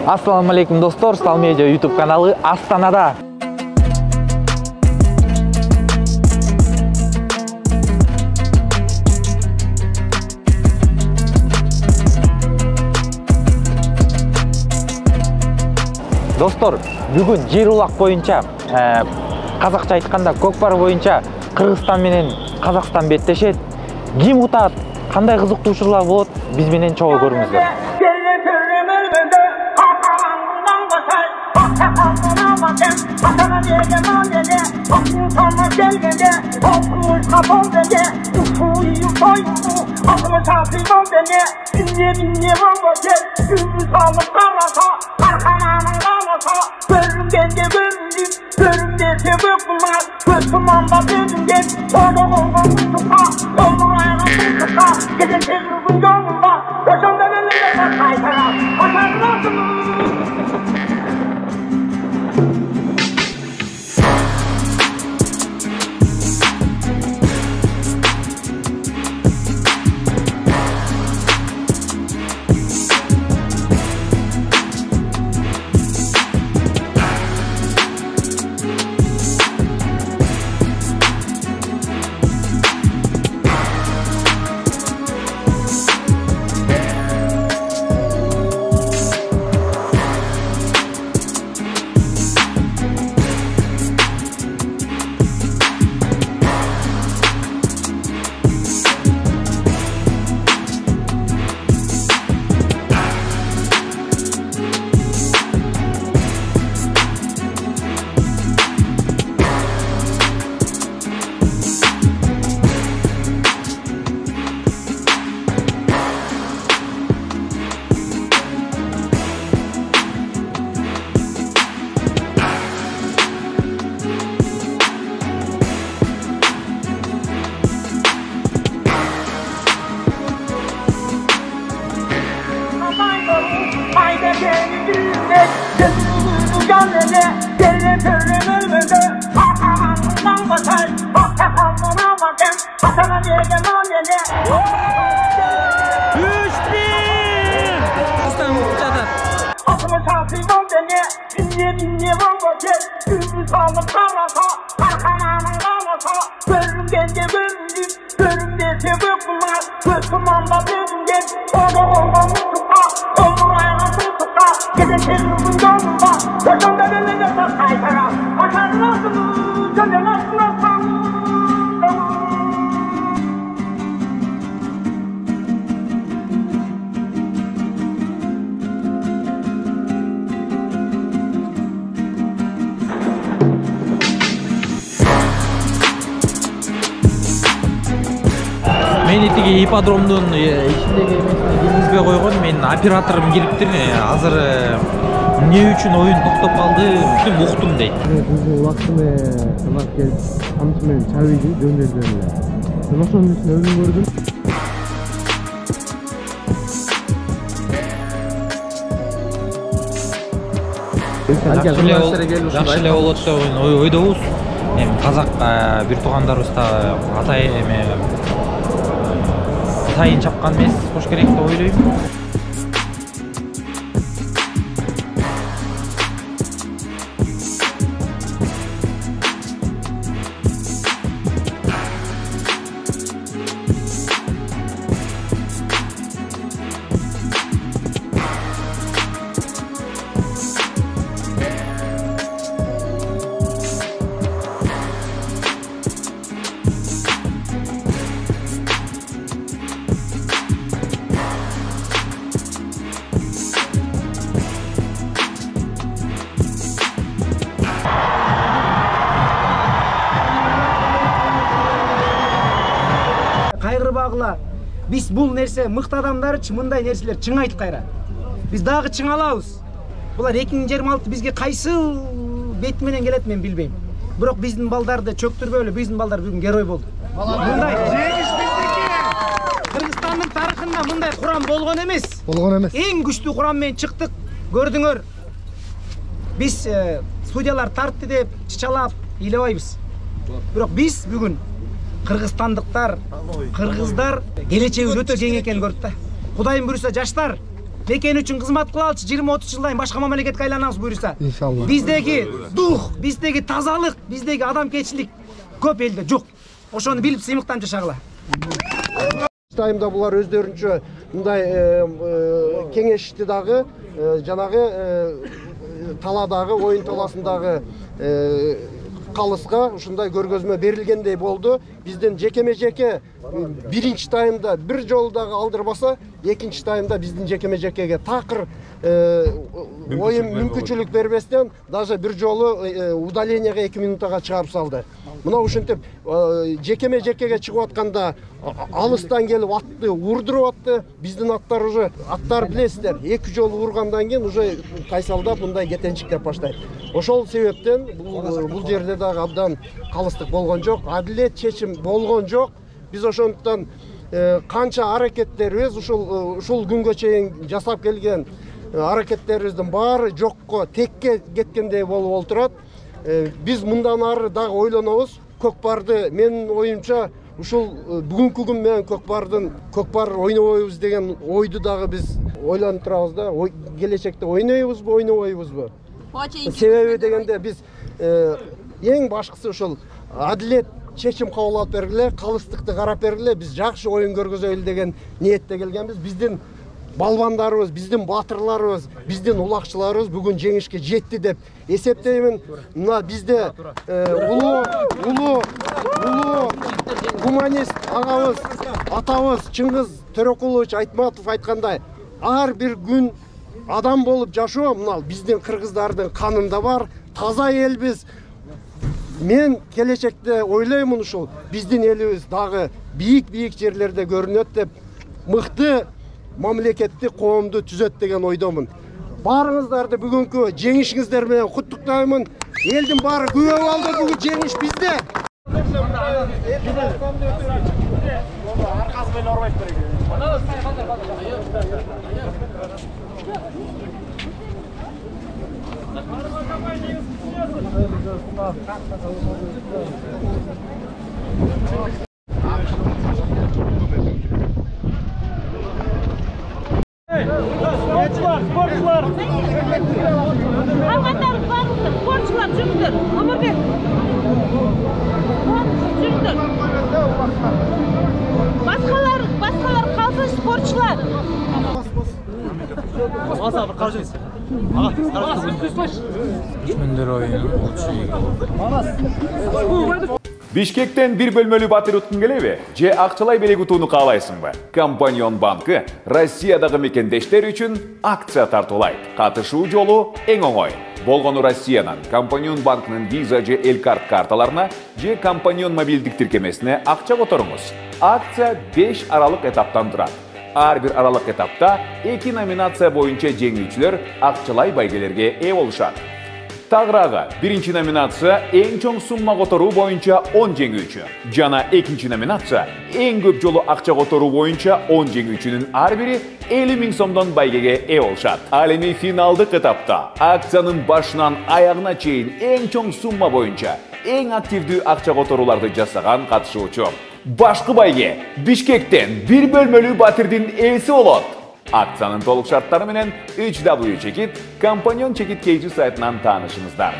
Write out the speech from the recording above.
Assalamu alaikum dostlar, Stal Media YouTube kanalı Astana'da. Dostlar, bugün жер улак боюнча, казакча айтканда көкпар боюнча Кыргызстан менен Казакстан беттешет. Ким утат? Кандай кызыктуу учурлар болот? Биз менен чогуу көрүңүздөр. Мени тиги ипподромдун ичиндеги эмесине киргизбей койгон, менин операторум кириптир. Азыр эмне үчүн оюн токтоп калды, бүтүн уктум дейт. Биздин убактыны сынап келип, камчы менен чабыйды жөндөдү эле. Мен ошонун үчүн өзүм көрдүм. Жакшы эле болот деп ойдобуз. Эми казак бир туугандарыбыз да атай эме сайын чапкан эмес, кош керек деп ойлойм. Biz bul nerse mıht adamlarıç mınday nerseler çың aytıp kayra. Biz dagы çың alabız. Bular 2026 bizge kaysı bet menen kelet men bilbeyim. Bирок биздин балдарды чөктүрбөйлү, биздин балдар бүгүн герой болду. Мындай жеңиш биздики. Кыргызстандын тарыхында мындай курам болгон эмес. Эң күчтүү курам менен чыктык, көрдүңөр. Биз судьялар тартты деп чычалап ыйлабайбыз. Бирок биз бүгүн кыргызстандыктар, кыргыздар келечеги өтө кең экенин көрдүк да. Кудайым буйруса жаштар мекен үчүн кызмат кылалычы 20-30 жылдан башка мамлекетке айланабыз буюрса. Иншалла. Биздеги дух, биздеги тазалык, биздеги адамгерчилик көп элде жок. Ошону билип сыймыктан жашагыла. Тайымда булар өздөрүнчө мындай кеңешти дагы жанагы таладагы оюн таласындагы калыска ушундай көргөзмө берилгендей болду. Бизден жекеме-жеке биринчи тайымда бир жолу дагы алдырбаса, экинчи тайымда биздин жекеме-жекеге такыр оюн мүмкүнчүлүк бербестен даже бир жолу удалениеге 2 минутага чыгарып салды. Мына ушинтип жекеме-жекеге чыгып атканда алыстан келип атты урдуруп атты. Биздин аттар уже аттар билесиздер. 2 жолу ургандан кийин уже кайсалдап мындай кетенчиктеп баштайт. Ошол себептен бул жерде дагы абдан калыстык болгон жок, адилет чечим болгон жок. Биз ошондуктан канча аракеттерибиз ушул күнгө чейин жасап келген аракеттерибиздин баары жокко, текке кеткендей болуп олтурат. Биз мындан ары дагы ойлонобуз. Көкпарды менин оюмча ушул бүгүнкү күн менен көкпар ойнобойбуз деген ойду дагы биз ойлонуп турабыз да. Келечекте ойнойбузбу, ойнобойбузбу? Себеби дегенде биз эң башкысы ушул адилет чечим кабыл алып бергиле, калыстыкты карап бергиле, биз жакшы оюн көргөзөлү деген ниетте келгенбиз. Биздин балбандарыбыз, биздин батырларыбыз, биздин улакчыларыбыз бүгүн жеңишке жетти деп эсептеймин. Мына бизде улуу гуманист агабыз, атабыз Чыңгыз Төрөкулович Айтматов айткандай, ар бир күн адам болуп жашоо мына биздин кыргыздардын канында бар, таза элбиз. Мен келечекте ойлоймун ушул биздин элибиз дагы бийик жерлерде көрүнөт деп мыкты мамлекетти, коомду түзөт деген ойдомун. Баарыңыздарды бүгүнкү жеңишиңиздер менен куттуктаймын. Элдин баары күбө болду, бүгүн жеңиш бизде. Спортçular. Hayvanlarımız var mısın? Sporçular cümdür. Ömürbek. Cümdür. Başkalar kalsın sporçular. Masa bir karşıyız. Бишкектен бир бөлмөлүү батыр уткун келеби? Же акчалай белек утууну каалайсыңбы? Компаньон банкы Россиядагы мекендештер үчүн акция тартуулайт. Катышуу жолу эң оңой. Болгону Россиянын Компаньон банкынын Visa же Элкарт карталарына же Компаньон мобилдик тиркемесине акча которуңуз. Акция 5 аралык этаптан турат. Ар бир аралык этапта 2 номинация боюнча жеңүүчүлөр акчалай байгелерге ээ болушат. Тагыраагы биринчи номинация эң чоң сумма которуу боюнча 10 жеңүүчү. Жана экинчи номинация эң көп жолу акча которуу боюнча 10 жеңүүчүнүн ар бири 50 000 сомдон байгеге ээ болушат. Ал эми финалдык этапта акциянын башынан аягына чейин эң чоң сумма боюнча эң активдүү акча которууларды жасаган катышуучу башкы байге Бишкектен бир бөлмөлүү батирдин ээси болот. Акциянын толук шарттары менен 3W чекит Компаньон чекит кейжи сайтынан таанышыңыздар.